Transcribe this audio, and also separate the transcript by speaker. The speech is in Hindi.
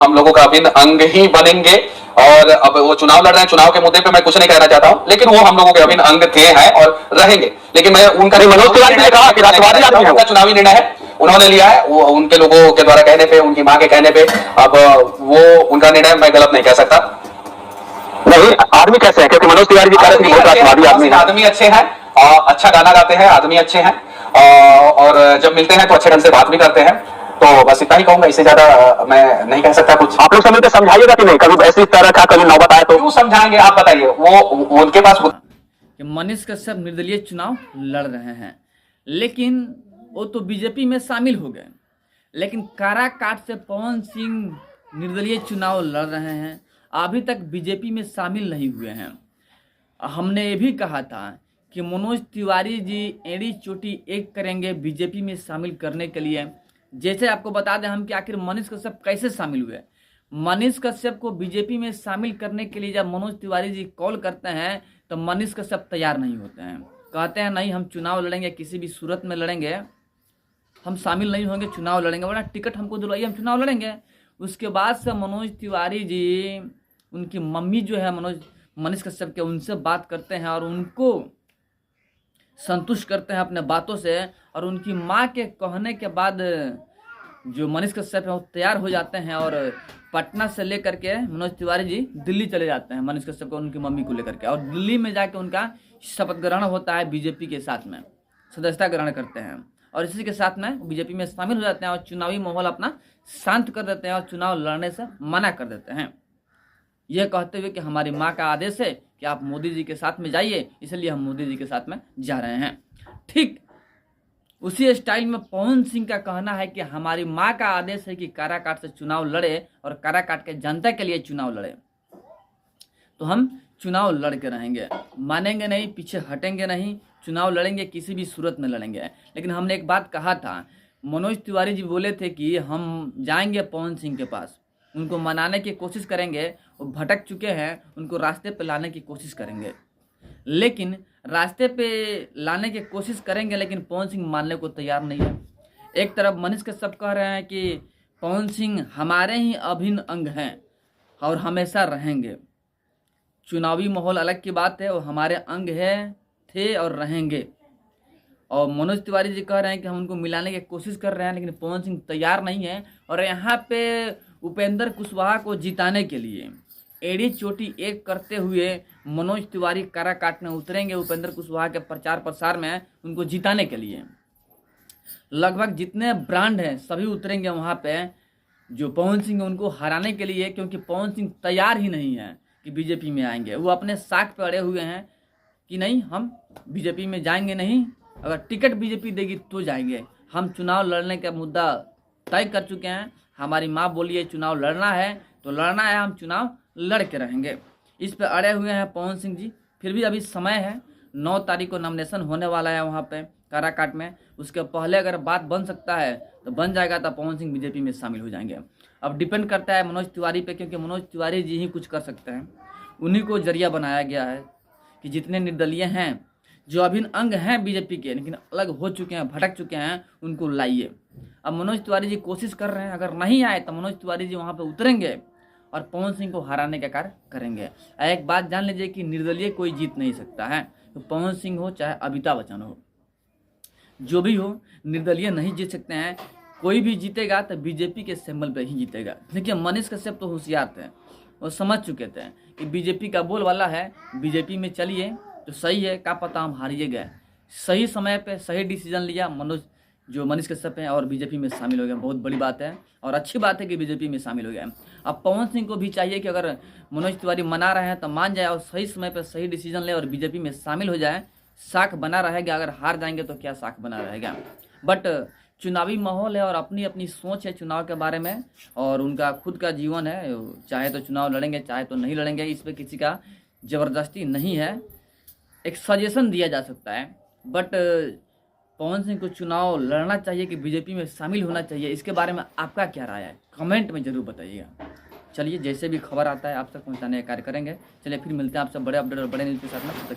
Speaker 1: हम लोगों का अभिन्न अंग ही बनेंगे। और अब वो चुनाव लड़ रहे हैं, चुनाव के मुद्दे पे मैं कुछ नहीं कहना चाहता हूं, लेकिन वो हम लोगों के अभिन्न अंग थे, हैं और रहेंगे। लेकिन मैं उनका
Speaker 2: मनोज तिवारी ने कहा कि राष्ट्रवादी आदमी है,
Speaker 1: उनका चुनावी निर्णय है, उन्होंने लिया है, वो उनके लोगों के द्वारा कहने पे, उनकी मां के कहने पे। अब वो उनका निर्णय मैं गलत नहीं कह सकता।
Speaker 2: नहीं, आदमी कैसे हैं? क्योंकि मनोज तिवारी जी कह रहे थे बहुत राष्ट्रवादी आदमी है।
Speaker 1: आदमी अच्छे हैं, अच्छा गाना गाते हैं, आदमी अच्छे हैं, और जब मिलते हैं तो अच्छे ढंग से बात भी करते हैं। तो बस इतना ही कहूंगा, इससे ज्यादा मैं नहीं कह सकता कुछ।
Speaker 2: आप लोग सब मिलकर समझाइएगा कि नहीं, कभी ऐसी तरह का कभी नौबत आए तो?
Speaker 1: क्यों समझाएंगे, आप बताइए। वो उनके पास
Speaker 3: कि मनीष कश्यप निर्दलीय चुनाव लड़ रहे हैं, लेकिन वो तो बीजेपी में शामिल हो गए। लेकिन काराकाट से पवन सिंह निर्दलीय चुनाव लड़ रहे हैं, अभी तक बीजेपी में शामिल नहीं हुए हैं। हमने ये भी कहा था कि मनोज तिवारी जी एड़ी चोटी एक करेंगे बीजेपी में शामिल करने के लिए। जैसे आपको बता दें हम कि आखिर मनीष कश्यप कैसे शामिल हुए। मनीष कश्यप को बीजेपी में शामिल करने के लिए जब मनोज तिवारी जी कॉल करते हैं तो मनीष कश्यप तैयार नहीं होते हैं, कहते हैं नहीं हम चुनाव लड़ेंगे, किसी भी सूरत में लड़ेंगे, हम शामिल नहीं होंगे, चुनाव लड़ेंगे, वरना टिकट हमको दिलवाइए, हम चुनाव लड़ेंगे। उसके बाद से मनोज तिवारी जी, उनकी मम्मी जो है मनीष कश्यप के, उनसे बात करते हैं और उनको संतुष्ट करते हैं अपने बातों से। और उनकी माँ के कहने के बाद जो मनीष कश्यप है वो तैयार हो जाते हैं और पटना से लेकर के मनोज तिवारी जी दिल्ली चले जाते हैं मनीष कश्यप को उनकी मम्मी को लेकर के। और दिल्ली में जाके उनका शपथ ग्रहण होता है, बीजेपी के साथ में सदस्यता ग्रहण करते हैं और इसी के साथ में बीजेपी में शामिल हो जाते हैं और चुनावी माहौल अपना शांत कर देते हैं और चुनाव लड़ने से मना कर देते हैं, यह कहते हुए कि हमारी माँ का आदेश है कि आप मोदी जी के साथ में जाइए, इसलिए हम मोदी जी के साथ में जा रहे हैं। ठीक उसी स्टाइल में पवन सिंह का कहना है कि हमारी माँ का आदेश है कि काराकाट से चुनाव लड़े और काराकाट के जनता के लिए चुनाव लड़े, तो हम चुनाव लड़ के रहेंगे, मानेंगे नहीं, पीछे हटेंगे नहीं, चुनाव लड़ेंगे, किसी भी सूरत में लड़ेंगे। लेकिन हमने एक बात कहा था, मनोज तिवारी जी बोले थे कि हम जाएंगे पवन सिंह के पास, उनको मनाने की कोशिश करेंगे, वो भटक चुके हैं, उनको रास्ते पे लाने की कोशिश करेंगे। लेकिन रास्ते पे लाने की कोशिश करेंगे, लेकिन पवन सिंह मानने को तैयार नहीं है। एक तरफ मनीष कश्यप कह रहे हैं कि पवन सिंह हमारे ही अभिन्न अंग हैं और हमेशा रहेंगे। चुनावी माहौल अलग की बात है, वो हमारे अंग है, थे और रहेंगे। और मनोज तिवारी जी कह रहे हैं कि हम उनको मिलाने की कोशिश कर रहे हैं, लेकिन पवन सिंह तैयार नहीं है। और यहाँ पे उपेंद्र कुशवाहा को जिताने के लिए एड़ी चोटी एक करते हुए मनोज तिवारी काराकाट में उतरेंगे उपेंद्र कुशवाहा के प्रचार प्रसार में उनको जिताने के लिए। लगभग जितने ब्रांड हैं सभी उतरेंगे वहाँ पे जो पवन सिंह उनको हराने के लिए, क्योंकि पवन सिंह तैयार ही नहीं है कि बीजेपी में आएंगे। वो अपने साख पे अड़े हुए हैं कि नहीं, हम बीजेपी में जाएंगे नहीं, अगर टिकट बीजेपी देगी तो जाएंगे, हम चुनाव लड़ने का मुद्दा तय कर चुके हैं, हमारी माँ बोली है चुनाव लड़ना है तो लड़ना है, हम चुनाव लड़ के रहेंगे। इस पे अड़े हुए हैं पवन सिंह जी। फिर भी अभी समय है, 9 तारीख को नॉमिनेशन होने वाला है वहाँ पे काराकाट में, उसके पहले अगर बात बन सकता है तो बन जाएगा, तो पवन सिंह बीजेपी में शामिल हो जाएंगे। अब डिपेंड करता है मनोज तिवारी पे, क्योंकि मनोज तिवारी जी ही कुछ कर सकते हैं, उन्हीं को जरिया बनाया गया है कि जितने निर्दलीय हैं जो अभिन्न अंग हैं बीजेपी के लेकिन अलग हो चुके हैं, भटक चुके हैं, उनको लाइए। अब मनोज तिवारी जी कोशिश कर रहे हैं, अगर नहीं आए तो मनोज तिवारी जी वहाँ पे उतरेंगे और पवन सिंह को हराने का कार्य करेंगे। एक बात जान लीजिए कि निर्दलीय कोई जीत नहीं सकता है, तो पवन सिंह हो चाहे अमिताभ बच्चन हो, जो भी हो, निर्दलीय नहीं जीत सकते हैं। कोई भी जीतेगा तो बीजेपी के सिंबल पे ही जीतेगा। देखिए मनीष कश्यप तो होशियार थे, वो समझ चुके थे कि बीजेपी का बोलबाला है, बीजेपी में चलिए तो सही है, क्या पता हम हारिए गए। सही समय पे सही डिसीजन लिया मनीष कश्यप हैं और बीजेपी में शामिल हो गए, बहुत बड़ी बात है और अच्छी बात है कि बीजेपी में शामिल हो गए। अब पवन सिंह को भी चाहिए कि अगर मनोज तिवारी मना रहे हैं तो मान जाए और सही समय पर सही डिसीजन ले और बीजेपी में शामिल हो जाए, साख बना रहेगा। अगर हार जाएंगे तो क्या साख बना रहेगा। बट चुनावी माहौल है और अपनी अपनी सोच है चुनाव के बारे में, और उनका खुद का जीवन है, चाहे तो चुनाव लड़ेंगे चाहे तो नहीं लड़ेंगे, इस पर किसी का ज़बरदस्ती नहीं है। एक सजेशन दिया जा सकता है, बट पवन सिंह को चुनाव लड़ना चाहिए कि बीजेपी में शामिल होना चाहिए, इसके बारे में आपका क्या राय है, कमेंट में ज़रूर बताइएगा। चलिए जैसे भी खबर आता है आप तक पहुंचाने का कार्य करेंगे। चलिए फिर मिलते हैं आपसे बड़े अपडेट और बड़े न्यूज़ के साथ में।